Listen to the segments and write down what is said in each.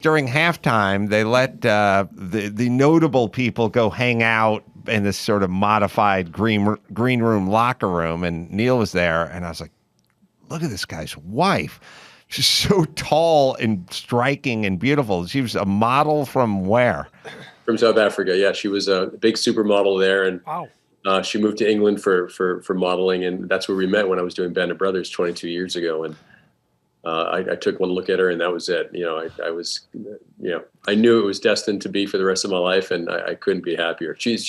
During halftime, they let the notable people go hang out in this sort of modified green room locker room, and Neal was there, and I was like, look at this guy's wife. She's so tall and striking and beautiful. She was a model from where? From South Africa, yeah. She was a big supermodel there, and wow. She moved to England for modeling, and that's where we met when I was doing Band of Brothers 22 years ago, and I took one look at her, and that was it. I was, I knew it was destined to be for the rest of my life, and I couldn't be happier. She's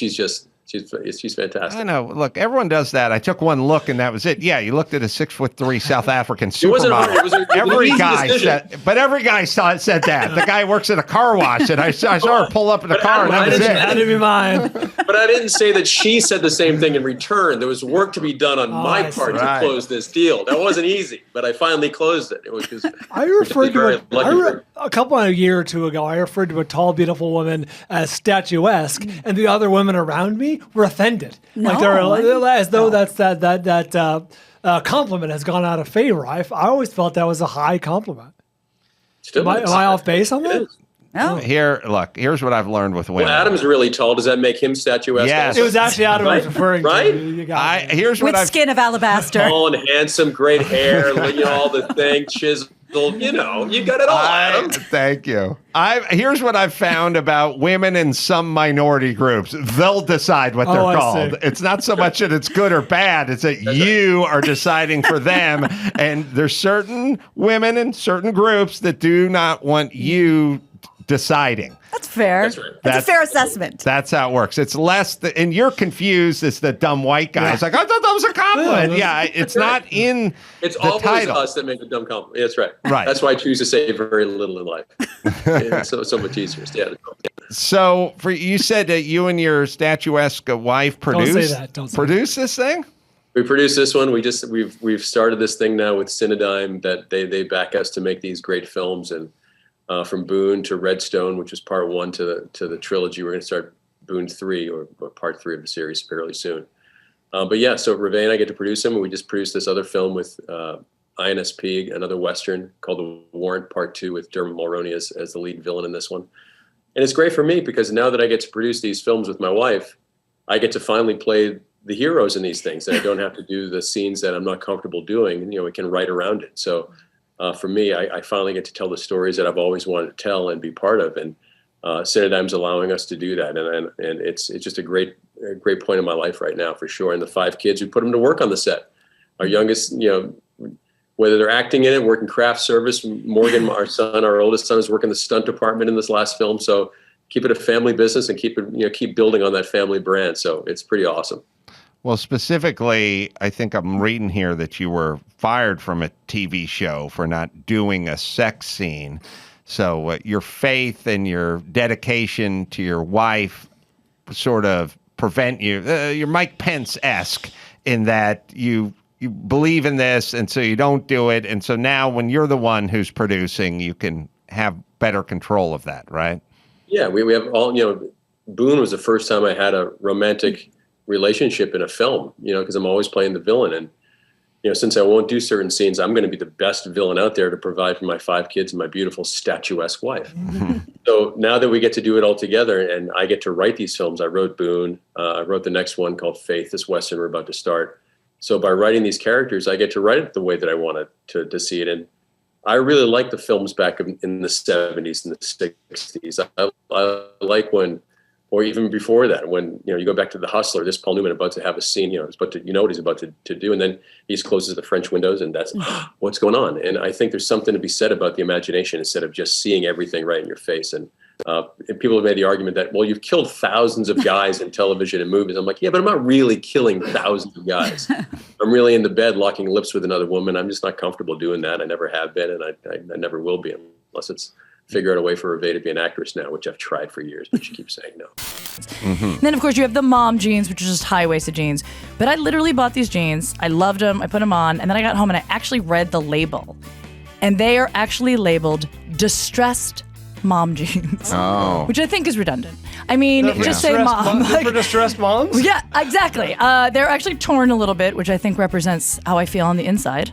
fantastic. I know. Look, everyone does that. I took one look, and that was it. Yeah, you looked at a 6'3" South African supermodel. Every guy said that. The guy works at a car wash, and I saw her pull up in the car, and that was it. That would be mine. But I didn't say that she said the same thing in return. There was work to be done on my part to close this deal. That wasn't easy, but I finally closed it. It was just, I referred to a year or two ago. I referred to a tall, beautiful woman as statuesque, and the other women around me were offended. No, as though that compliment has gone out of favor. I always felt that was a high compliment. Am I off base on that? No. Here's what I've learned with women. Well, Adam's really tall. Does that make him statuesque? Yes. It was actually Adam I was referring to. With skin of alabaster. Tall and handsome, great hair, all the thing, chiseled. You got it all, Adam. Thank you. Here's what I've found about women in some minority groups. They'll decide what they're called. It's not so much that it's good or bad. It's that you are deciding for them. And there's certain women in certain groups that do not want you deciding. That's fair. That's right. That's a fair assessment. That's how it works. It's less, and you're confused as the dumb white guy. It's like, I thought that was a compliment. Yeah, it's not in It's the always title. us that make a dumb compliment. That's right. Right. That's why I choose to say very little in life. It's so much easier. Yeah. So, you said that you and your statuesque wife produced this thing? We produced this one. We've started this thing now with Cinedigm that they back us to make these great films, and from Boone to Redstone, which is part 1 to the trilogy. We're going to start Boone 3 or part 3 of the series fairly soon. But yeah, so Ruve and I get to produce them. And we just produced this other film with INSP, another Western called The Warrant Part 2 with Dermot Mulroney as the lead villain in this one. And it's great for me because now that I get to produce these films with my wife, I get to finally play the heroes in these things. And I don't have to do the scenes that I'm not comfortable doing. We can write around it. So for me, I finally get to tell the stories that I've always wanted to tell and be part of, and Cinedigm's allowing us to do that, and it's just a great point in my life right now for sure. And the 5 kids, we put them to work on the set. Our youngest, whether they're acting in it, working craft service. Morgan, our oldest son, is working the stunt department in this last film. So keep it a family business and keep building on that family brand. So it's pretty awesome. Well, specifically, I think I'm reading here that you were fired from a TV show for not doing a sex scene. So your faith and your dedication to your wife sort of prevent you. You're Mike Pence-esque in that you believe in this, and so you don't do it. And so now when you're the one who's producing, you can have better control of that, right? Yeah, we have all, Boone was the first time I had a romantic relationship in a film, because I'm always playing the villain. And, since I won't do certain scenes, I'm going to be the best villain out there to provide for my 5 kids and my beautiful statuesque wife. So now that we get to do it all together and I get to write these films, I wrote Boone, I wrote the next one called Faith, this Western we're about to start. So by writing these characters, I get to write it the way that I wanted to see it. And I really like the films back in the 70s and the 60s. I like when, or even before that, when you go back to The Hustler, this Paul Newman about to have a scene, he's about to, what he's about to do, and then he just closes the French windows, and that's what's going on. And I think there's something to be said about the imagination instead of just seeing everything right in your face. And people have made the argument that, well, you've killed thousands of guys in television and movies. I'm like, yeah, but I'm not really killing thousands of guys. I'm really in the bed locking lips with another woman. I'm just not comfortable doing that. I never have been, and I never will be unless it's figure out a way for Ruve to be an actress now, which I've tried for years, but she keeps saying no. Mm-hmm. Then, of course, you have the mom jeans, which are just high-waisted jeans. But I literally bought these jeans. I loved them. I put them on. And then I got home and I actually read the label. And they are actually labeled distressed mom jeans. Oh. Which I think is redundant. I mean, just say mom. For distressed moms? Yeah, exactly. They're actually torn a little bit, which I think represents how I feel on the inside.